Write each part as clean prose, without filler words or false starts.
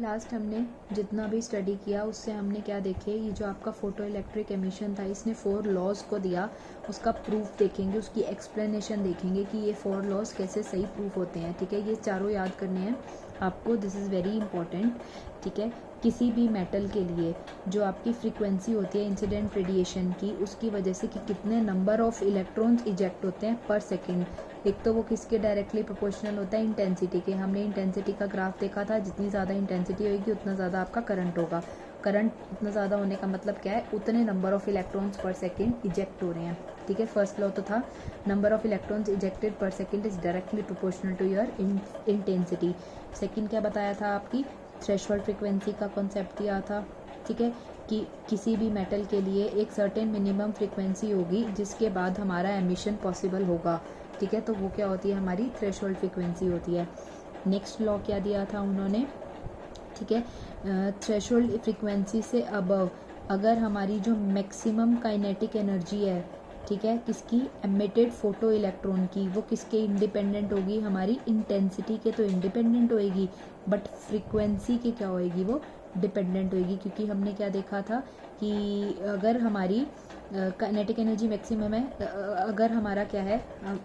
Last हमने जितना भी स्टडी किया उससे हमने क्या देखे, ये जो आपका फोटो इलेक्ट्रिक एमिशन था इसने 4 लॉज को दिया, उसका प्रूफ देखेंगे, उसकी एक्सप्लेनेशन देखेंगे कि ये 4 लॉज कैसे सही प्रूफ होते हैं। ठीक है, ये चारों याद करने हैं आपको, दिस इज़ वेरी इंपॉर्टेंट। ठीक है, किसी भी मेटल के लिए जो आपकी फ्रीक्वेंसी होती है इंसिडेंट रेडिएशन की, उसकी वजह से कि कितने नंबर ऑफ इलेक्ट्रॉन्स इजेक्ट होते हैं पर सेकेंड, एक तो वो किसके डायरेक्टली प्रोपोर्शनल होता है, इंटेंसिटी के। हमने इंटेंसिटी का ग्राफ देखा था, जितनी ज़्यादा इंटेंसिटी होगी उतना ज़्यादा आपका करंट होगा। करंट उतना ज़्यादा होने का मतलब क्या है, उतने नंबर ऑफ इलेक्ट्रॉन्स पर सेकेंड इजेक्ट हो रहे हैं। ठीक है, फर्स्ट लॉ तो था number of electrons ejected per second is directly proportional to your intensity. Second क्या बताया था, आपकी थ्रेशोल्ड फ्रीक्वेंसी का कॉन्सेप्ट दिया था। ठीक है, कि किसी भी मेटल के लिए एक सर्टेन मिनिमम फ्रीक्वेंसी होगी जिसके बाद हमारा एमिशन पॉसिबल होगा। ठीक है, तो वो क्या होती है, हमारी थ्रेशोल्ड फ्रीक्वेंसी होती है। नेक्स्ट लॉ क्या दिया था उन्होंने, ठीक है, थ्रेशोल्ड फ्रीक्वेंसी से अबव अगर हमारी जो मैक्सिमम काइनेटिक एनर्जी है, ठीक है, किसकी, एमिटेड फोटो इलेक्ट्रॉन की, वो किसके इंडिपेंडेंट होगी, हमारी इंटेंसिटी के तो इंडिपेंडेंट होएगी, बट फ्रीक्वेंसी के क्या होएगी, वो डिपेंडेंट होएगी। क्योंकि हमने क्या देखा था कि अगर हमारी काइनेटिक एनर्जी मैक्सिमम है, अगर हमारा क्या है,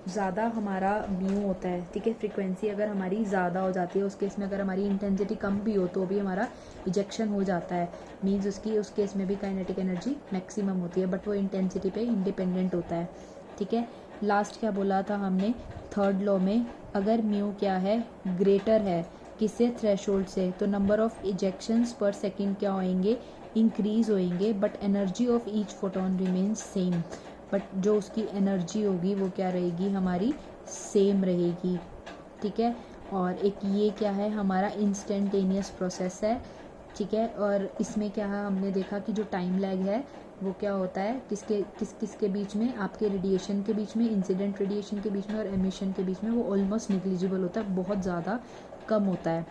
ज़्यादा हमारा म्यू होता है, ठीक है, फ्रीक्वेंसी अगर हमारी ज़्यादा हो जाती है, उस केस में अगर हमारी इंटेंसिटी कम भी हो तो भी हमारा इजेक्शन हो जाता है, मीन्स उसकी उस केस में भी काइनेटिक एनर्जी मैक्सिमम होती है, बट वो इंटेंसिटी पे इंडिपेंडेंट होता है। ठीक है, लास्ट क्या बोला था हमने, थर्ड लॉ में अगर म्यू क्या है, ग्रेटर है किससे, थ्रेशोल्ड से, तो नंबर ऑफ इजेक्शंस पर सेकेंड क्या होएंगे, इंक्रीज होएंगे, but energy of each photon remains same, but जो उसकी एनर्जी होगी वो क्या रहेगी, हमारी सेम रहेगी। ठीक है, और एक ये क्या है, हमारा इंस्टेंटेनियस प्रोसेस है। ठीक है, और इसमें क्या है, हमने देखा कि जो टाइम लैग है वो क्या होता है, किसके बीच में, आपके रेडिएशन के बीच में, इंसिडेंट रेडिएशन के बीच में और एमिशन के बीच में, वो ऑलमोस्ट निग्लिजिबल होता है, बहुत ज़्यादा कम होता है।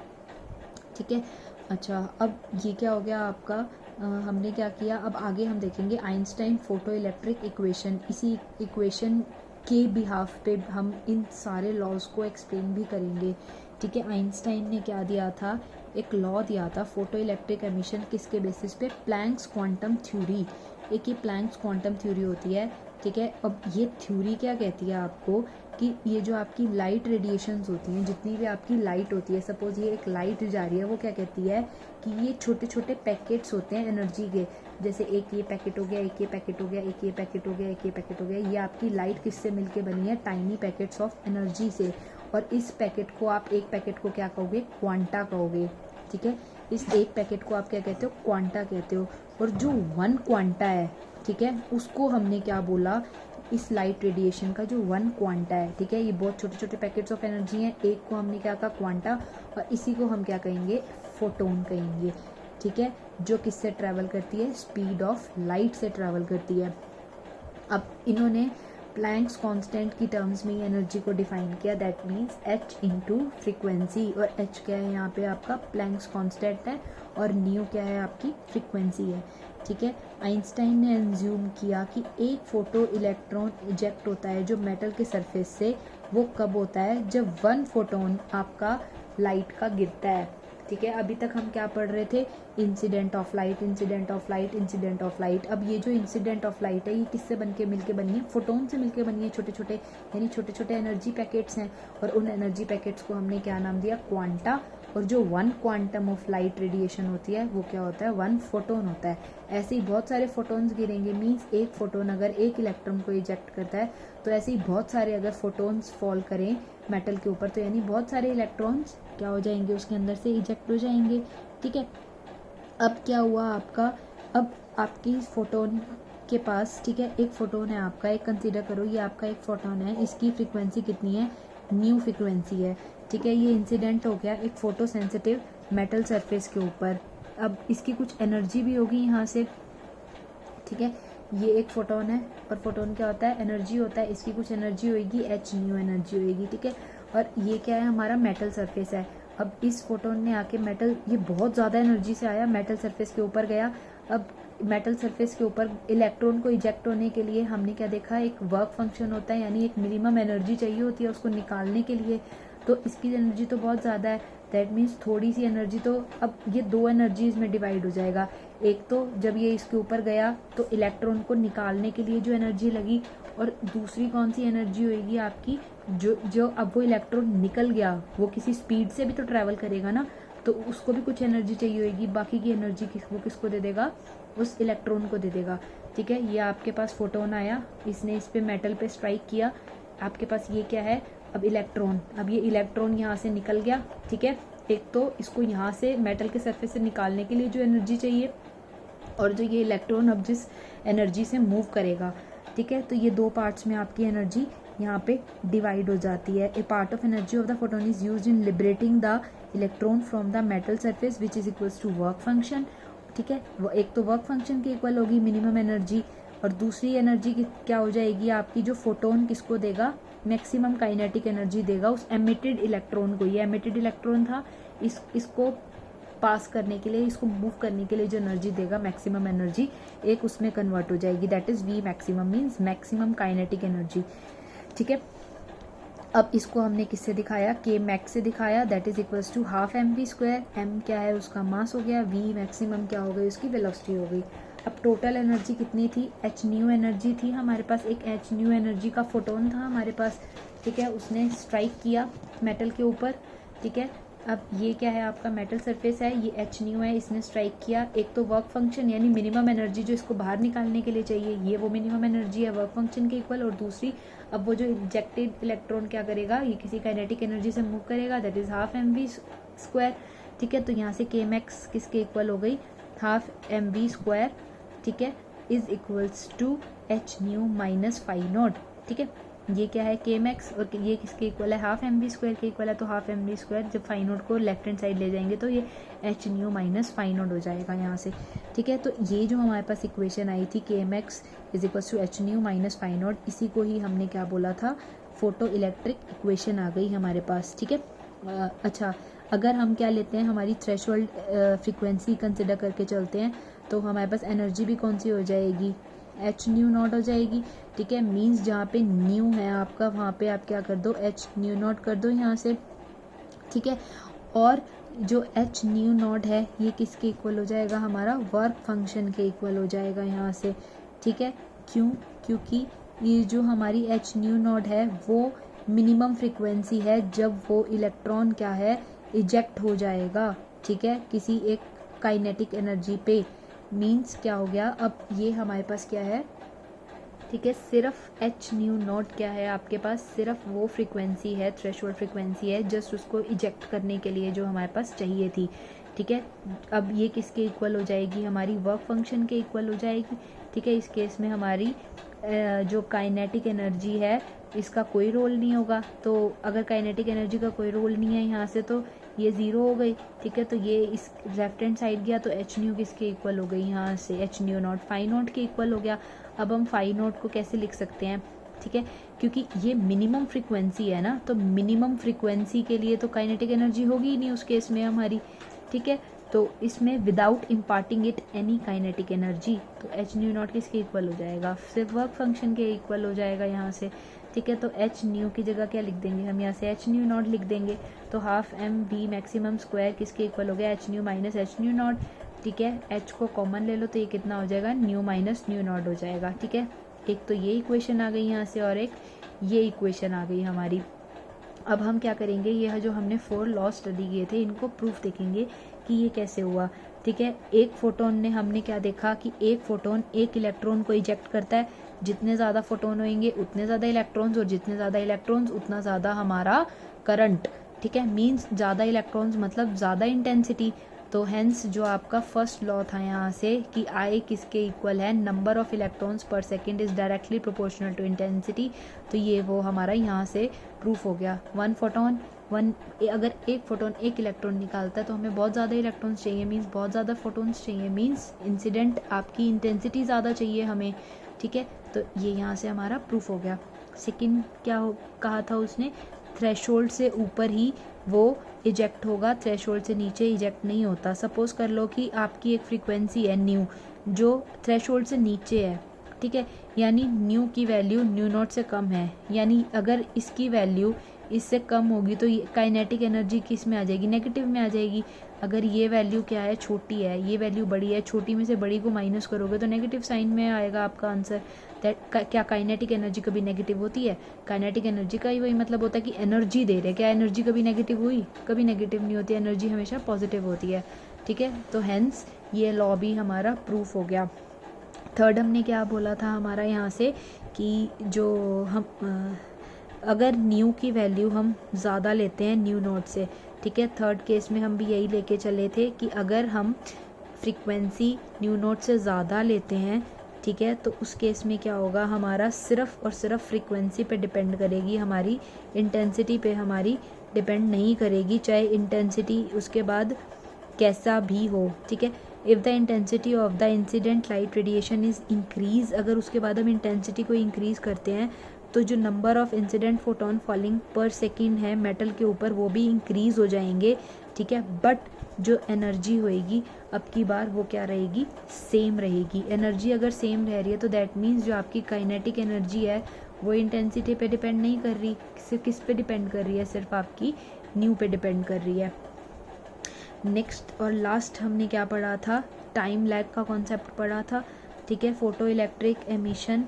ठीक है, अच्छा अब ये क्या हो गया आपका, हमने क्या किया, अब आगे हम देखेंगे आइंस्टाइन फोटो इलेक्ट्रिक इक्वेशन। इसी इक्वेशन के बिहाफ पे हम इन सारे लॉज को एक्सप्लेन भी करेंगे। ठीक है, आइंस्टाइन ने क्या दिया था, एक लॉ दिया था फोटो इलेक्ट्रिक एमिशन, किसके बेसिस पे, प्लैंक्स क्वांटम थ्योरी। एक ये प्लैंक्स क्वांटम थ्योरी होती है। ठीक है, अब ये थ्योरी क्या कहती है आपको, कि ये जो आपकी लाइट रेडिएशंस होती हैं, जितनी भी आपकी लाइट होती है, सपोज ये एक लाइट जा रही है, वो क्या कहती है कि ये छोटे छोटे पैकेट्स होते हैं एनर्जी के, जैसे एक ये पैकेट हो गया, एक ये पैकेट हो गया, एक ये पैकेट हो गया, एक ये पैकेट हो गया, ये आपकी लाइट किससे मिलके बनी है, टाइनी पैकेट्स ऑफ एनर्जी से। और इस पैकेट को आप, एक पैकेट को क्या कहोगे, क्वांटा कहोगे। ठीक है, इस एक पैकेट को आप क्या कहते हो, क्वांटा कहते हो। और जो 1 क्वांटा है, ठीक है, उसको हमने क्या बोला, इस लाइट रेडिएशन का जो 1 क्वांटा है, ठीक है, ये बहुत छोटे छोटे पैकेट्स ऑफ एनर्जी हैं, एक को हमने क्या कहा, क्वांटा, और इसी को हम क्या कहेंगे, फोटोन कहेंगे। ठीक है, जो किससे ट्रैवल करती है, स्पीड ऑफ लाइट से ट्रैवल करती है। अब इन्होंने प्लैंक्स कांस्टेंट की टर्म्स में एनर्जी को डिफाइन किया, that means h into frequency, और h क्या है यहाँ पे आपका, प्लैंक्स कांस्टेंट है, और न्यू क्या है, आपकी फ्रीक्वेंसी है। ठीक है, आइंस्टाइन ने एज्यूम किया कि एक फोटो इलेक्ट्रॉन इजेक्ट होता है जो मेटल के सरफेस से, वो कब होता है, जब 1 फोटोन आपका लाइट का गिरता है। ठीक है, अभी तक हम क्या पढ़ रहे थे, incident of light, incident of light, incident of light. अब ये जो इंसिडेंट ऑफ लाइट है, ये किससे बनके मिलके बनी है, फोटोन से मिलके बनी है, छोटे छोटे, यानी छोटे छोटे एनर्जी पैकेट्स हैं, और उन एनर्जी पैकेट्स को हमने क्या नाम दिया, क्वांटा। और जो 1 क्वांटम ऑफ लाइट रेडिएशन होती है वो क्या होता है, 1 फोटोन होता है। ऐसे ही बहुत सारे फोटोन्स गिरेंगे, मीन्स एक फोटोन अगर एक इलेक्ट्रॉन को इजेक्ट करता है, तो ऐसे ही बहुत सारे अगर फोटोन्स फॉल करें मेटल के ऊपर, तो यानी बहुत सारे इलेक्ट्रॉन्स क्या हो जाएंगे, उसके अंदर से इजेक्ट हो जाएंगे। ठीक है, अब क्या हुआ आपका, अब आपकी फोटोन के पास, ठीक है, एक फोटोन है आपका, एक कंसीडर करो ये आपका एक फोटोन है, इसकी फ्रीक्वेंसी कितनी है, न्यू फ्रीक्वेंसी है। ठीक है, ये इंसिडेंट हो गया एक फोटो सेंसिटिव मेटल सरफेस के ऊपर। अब इसकी कुछ एनर्जी भी होगी यहाँ से। ठीक है, ये एक फोटोन है, और फोटोन क्या होता है, एनर्जी होता है, इसकी कुछ एनर्जी होगी, h न्यू एनर्जी होगी। ठीक है, और ये क्या है, हमारा मेटल सरफेस है। अब इस फोटोन ने आके मेटल, ये बहुत ज़्यादा एनर्जी से आया, मेटल सरफेस के ऊपर गया। अब मेटल सरफेस के ऊपर इलेक्ट्रॉन को इजेक्ट होने के लिए हमने क्या देखा, एक वर्क फंक्शन होता है, यानी एक मिनिमम एनर्जी चाहिए होती है उसको निकालने के लिए। तो इसकी एनर्जी तो बहुत ज़्यादा है, दैट मीन्स थोड़ी सी एनर्जी, तो अब ये दो एनर्जीज में डिवाइड हो जाएगा। एक तो जब ये इसके ऊपर गया तो इलेक्ट्रॉन को निकालने के लिए जो एनर्जी लगी, और दूसरी कौन सी एनर्जी होएगी आपकी, जो जो अब वो इलेक्ट्रॉन निकल गया वो किसी स्पीड से भी तो ट्रैवल करेगा ना, तो उसको भी कुछ एनर्जी चाहिए होगी। बाकी की एनर्जी वो किसको दे देगा, उस इलेक्ट्रॉन को दे देगा। ठीक है, ये आपके पास फोटोन आया, इसने इस पे मेटल पे स्ट्राइक किया, आपके पास ये क्या है अब इलेक्ट्रॉन। अब ये इलेक्ट्रॉन यहाँ से निकल गया। ठीक है, एक तो इसको यहाँ से मेटल के सरफेस से निकालने के लिए जो एनर्जी चाहिए, और जो ये इलेक्ट्रॉन अब जिस एनर्जी से मूव करेगा। ठीक है, तो ये दो पार्ट्स में आपकी एनर्जी यहाँ पे डिवाइड हो जाती है। A part of energy of the photon is used in liberating the electron from the metal surface which is equals to work function. ठीक है, वो एक तो वर्क फंक्शन के इक्वल होगी मिनिमम एनर्जी, और दूसरी एनर्जी क्या हो जाएगी आपकी, जो फोटोन किसको देगा, मैक्सिमम काइनेटिक एनर्जी देगा उस एमिटेड इलेक्ट्रॉन को। ये एमिटेड इलेक्ट्रॉन था, इसको पास करने के लिए, इसको मूव करने के लिए जो एनर्जी देगा मैक्सिमम एनर्जी, एक उसमें कन्वर्ट हो जाएगी, that is we maximum, means maximum kinetic energy. ठीक है, अब इसको हमने किससे दिखाया, के मैक्स से दिखाया, that is equals to half M V square. M क्या है उसका मास हो गया, वी मैक्सिमम क्या हो गई उसकी वेलोसिटी हो गई। अब टोटल एनर्जी कितनी थी, एच न्यू एनर्जी थी हमारे पास, एक एच न्यू एनर्जी का फोटोन था हमारे पास। ठीक है, उसने स्ट्राइक किया मेटल के ऊपर। ठीक है, अब ये क्या है आपका मेटल सरफेस है, ये एच न्यू है, इसने स्ट्राइक किया। एक तो वर्क फंक्शन यानी मिनिमम एनर्जी जो इसको बाहर निकालने के लिए चाहिए, ये वो मिनिमम एनर्जी है वर्क फंक्शन के इक्वल, और दूसरी अब वो जो इंजेक्टेड इलेक्ट्रॉन क्या करेगा, ये किसी काइनेटिक एनर्जी से मूव करेगा, that is half M V square. ठीक है, तो यहाँ से के मैक्स किसके इक्वल हो गई, हाफ एम वी स्क्वायर। ठीक है, is equals to H nu minus phi nought. ठीक है, ये क्या है के मैक्स, और ये किसके इक्वल है, हाफ एम वी स्क्वायर के इक्वल है, तो हाफ एम वी स्क्वायर जब फाई नोट को लेफ्ट हैंड साइड ले जाएंगे तो ये H nu minus phi nought हो जाएगा यहाँ से। ठीक है, तो ये जो हमारे पास इक्वेशन आई थी K max is equal to H nu minus phi nought, इसी को ही हमने क्या बोला था, फोटो इलेक्ट्रिक इक्वेशन आ गई हमारे पास। ठीक है, अच्छा अगर हम क्या लेते हैं, हमारी थ्रेशोल्ड फ्रीक्वेंसी कंसिडर करके चलते हैं, तो हमारे पास एनर्जी भी कौन सी हो जाएगी, एच न्यू नॉट हो जाएगी। ठीक है, मीन्स जहाँ पे न्यू है आपका वहाँ पे आप क्या कर दो, एच न्यू नॉट कर दो यहाँ से। ठीक है, और जो एच न्यू नॉट है ये किसके इक्वल हो जाएगा, हमारा वर्क फंक्शन के इक्वल हो जाएगा यहाँ से। ठीक है, क्यों, क्योंकि ये जो हमारी एच न्यू नॉट है वो मिनिमम फ्रिक्वेंसी है जब वो इलेक्ट्रॉन क्या है इजेक्ट हो जाएगा। ठीक है, किसी एक काइनेटिक एनर्जी पे, मीन्स क्या हो गया, अब ये हमारे पास क्या है, ठीक है, सिर्फ एच न्यू नॉट क्या है आपके पास, सिर्फ वो फ्रीक्वेंसी है, थ्रेशोल्ड फ्रीक्वेंसी है जस्ट उसको इजेक्ट करने के लिए जो हमारे पास चाहिए थी। ठीक है, अब ये किसके इक्वल हो जाएगी, हमारी वर्क फंक्शन के इक्वल हो जाएगी। ठीक है, इस केस में हमारी जो काइनेटिक एनर्जी है इसका कोई रोल नहीं होगा, तो अगर काइनेटिक एनर्जी का कोई रोल नहीं है यहाँ से तो ये ज़ीरो हो गई। ठीक है, तो ये इस लेफ्ट हैंड साइड गया तो एच न्यू किसके इक्वल हो गई, यहाँ से H nu nought phi nought के इक्वल हो गया। अब हम फाई नॉट को कैसे लिख सकते हैं, ठीक है, क्योंकि ये मिनिमम फ्रीक्वेंसी है ना, तो मिनिमम फ्रीक्वेंसी के लिए तो काइनेटिक एनर्जी होगी ही नहीं उस केस में हमारी। ठीक है, तो इसमें without imparting it any kinetic energy, तो एच न्यू नॉट किसके इक्वल हो जाएगा, सिर्फ वर्क फंक्शन के इक्वल हो जाएगा यहाँ से। ठीक है, तो एच न्यू की जगह क्या लिख देंगे हम, यहाँ से एच न्यू नॉट लिख देंगे, तो half M V maximum square किसके इक्वल हो गया, H nu minus H nu nought. ठीक है, एच को कॉमन ले लो तो ये कितना हो जाएगा, न्यू माइनस न्यू नॉट हो जाएगा। ठीक है, एक तो ये इक्वेशन आ गई यहाँ से और एक ये इक्वेशन आ गई हमारी। अब हम क्या करेंगे, ये जो हमने 4 लॉ स्टडी किए थे इनको प्रूफ देखेंगे कि ये कैसे हुआ। ठीक है, एक फोटोन ने हमने क्या देखा कि एक फोटोन एक इलेक्ट्रॉन को इजेक्ट करता है, जितने ज़्यादा फोटोन होंगे उतने ज़्यादा इलेक्ट्रॉन्स, और जितने ज़्यादा इलेक्ट्रॉन्स उतना ज़्यादा हमारा करंट। ठीक है, मीन्स ज़्यादा इलेक्ट्रॉन्स मतलब ज़्यादा इंटेंसिटी। तो हेंस जो आपका फर्स्ट लॉ था यहाँ से कि आई किसके इक्वल है, नंबर ऑफ इलेक्ट्रॉन्स पर second is directly proportional to intensity, तो ये वो हमारा यहाँ से प्रूफ हो गया। अगर एक फोटोन एक इलेक्ट्रॉन निकालता है तो हमें बहुत ज़्यादा इलेक्ट्रॉन्स चाहिए, मीन्स बहुत ज़्यादा फोटोन्स चाहिए, मीन्स इंसिडेंट आपकी इंटेंसिटी ज़्यादा चाहिए हमें। ठीक है, तो ये यहाँ से हमारा प्रूफ हो गया। सेकंड क्या कहा था उसने, थ्रेशोल्ड से ऊपर ही वो इजेक्ट होगा, थ्रेशोल्ड से नीचे इजेक्ट नहीं होता। सपोज कर लो कि आपकी एक फ्रीक्वेंसी है न्यू जो थ्रेशोल्ड से नीचे है। ठीक है, यानी न्यू की वैल्यू न्यू नॉट से कम है, यानी अगर इसकी वैल्यू इससे कम होगी तो ये काइनेटिक एनर्जी किस में आ जाएगी, नेगेटिव में आ जाएगी। अगर ये वैल्यू क्या है, छोटी है, ये वैल्यू बड़ी है, छोटी में से बड़ी को माइनस करोगे तो नेगेटिव साइन में आएगा आपका आंसर। क्या काइनेटिक एनर्जी कभी नेगेटिव होती है? काइनेटिक एनर्जी का ही वही मतलब होता है कि एनर्जी दे रहे, क्या एनर्जी कभी नेगेटिव हुई? कभी नेगेटिव नहीं होती, एनर्जी हमेशा पॉजिटिव होती है। ठीक है, तो हेंस ये लॉ भी हमारा प्रूफ हो गया। थर्ड हमने क्या बोला था हमारा यहाँ से कि जो हम अगर न्यू की वैल्यू हम ज़्यादा लेते हैं न्यू नोट से, ठीक है, थर्ड केस में हम भी यही लेके चले थे कि अगर हम फ्रीक्वेंसी न्यू नोट से ज़्यादा लेते हैं, ठीक है, तो उस केस में क्या होगा, हमारा सिर्फ और सिर्फ फ्रीक्वेंसी पे डिपेंड करेगी, हमारी इंटेंसिटी पे हमारी डिपेंड नहीं करेगी, चाहे इंटेंसिटी उसके बाद कैसा भी हो। ठीक है, if the intensity of the incident light radiation is increase, अगर उसके बाद हम इंटेंसिटी को इंक्रीज़ करते हैं तो जो number of incident photon falling पर सेकेंड है मेटल के ऊपर वो भी इंक्रीज़ हो जाएंगे। ठीक है, बट जो एनर्जी होएगी अब की बार वो क्या रहेगी, सेम रहेगी। एनर्जी अगर सेम रह रही है तो दैट मीन्स जो आपकी काइनेटिक एनर्जी है वो इंटेंसिटी पे डिपेंड नहीं कर रही, सिर्फ किस पे डिपेंड कर रही है, सिर्फ आपकी न्यू पे डिपेंड कर रही है। नेक्स्ट और लास्ट हमने क्या पढ़ा था, टाइम लैग का कॉन्सेप्ट पढ़ा था। ठीक है, फोटो इलेक्ट्रिक एमिशन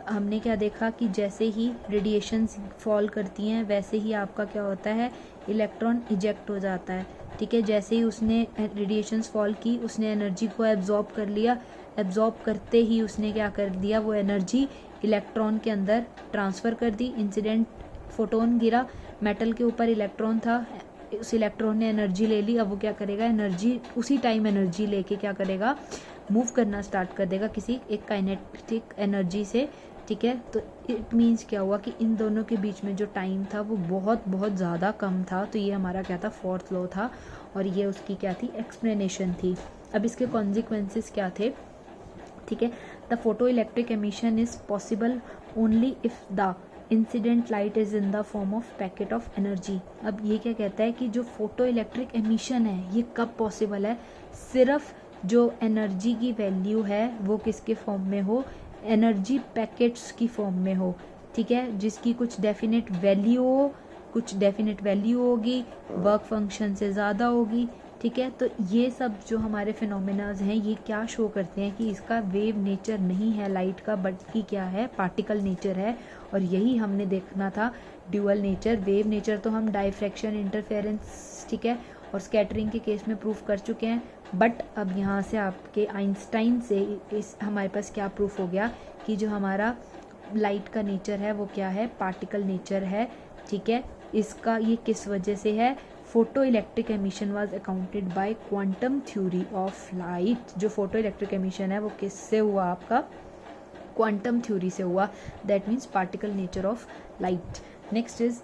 हमने क्या देखा कि जैसे ही रेडिएशंस फॉल करती हैं वैसे ही आपका क्या होता है, इलेक्ट्रॉन इजेक्ट हो जाता है। ठीक है, जैसे ही उसने रेडिएशंस फॉल की उसने एनर्जी को एब्जॉर्ब कर लिया, एब्जॉर्ब करते ही उसने क्या कर दिया, वो एनर्जी इलेक्ट्रॉन के अंदर ट्रांसफ़र कर दी। इंसिडेंट फोटोन गिरा, मेटल के ऊपर इलेक्ट्रॉन था, उस इलेक्ट्रॉन ने एनर्जी ले ली, अब वो क्या करेगा, एनर्जी उसी टाइम एनर्जी लेके क्या करेगा, मूव करना स्टार्ट कर देगा किसी एक काइनेटिक एनर्जी से। ठीक है, तो इट मीन्स क्या हुआ कि इन दोनों के बीच में जो टाइम था वो बहुत बहुत ज़्यादा कम था। तो ये हमारा क्या था, फोर्थ लॉ था और ये उसकी क्या थी, एक्सप्लेनेशन थी। अब इसके कॉन्सिक्वेंसेस क्या थे। ठीक है, the photo electric emission is possible only if the incident light is in the form of packet of energy. अब ये क्या कहता है कि जो फोटो इलेक्ट्रिक एमिशन है ये कब पॉसिबल है, सिर्फ जो एनर्जी की वैल्यू है वो किसके फॉर्म में हो, एनर्जी पैकेट्स की फॉर्म में हो। ठीक है, जिसकी कुछ डेफिनेट वैल्यू हो, कुछ डेफिनेट वैल्यू होगी, वर्क फंक्शन से ज़्यादा होगी। ठीक है, तो ये सब जो हमारे फिनोमेनाज हैं ये क्या शो करते हैं कि इसका वेव नेचर नहीं है लाइट का, बल्कि क्या है, पार्टिकल नेचर है। और यही हमने देखना था, ड्यूअल नेचर। वेव नेचर तो हम डाइफ्रैक्शन, इंटरफेरेंस, ठीक है, और स्कैटरिंग के केस में प्रूफ कर चुके हैं। बट अब यहाँ से आपके आइंस्टाइन से इस हमारे पास क्या प्रूफ हो गया कि जो हमारा लाइट का नेचर है वो क्या है, पार्टिकल नेचर है। ठीक है, इसका ये किस वजह से है, photo electric emission was accounted by quantum theory of light. जो फोटो इलेक्ट्रिक एमिशन है वो किससे हुआ, आपका क्वांटम थ्योरी से हुआ, that means particle nature of light. Next is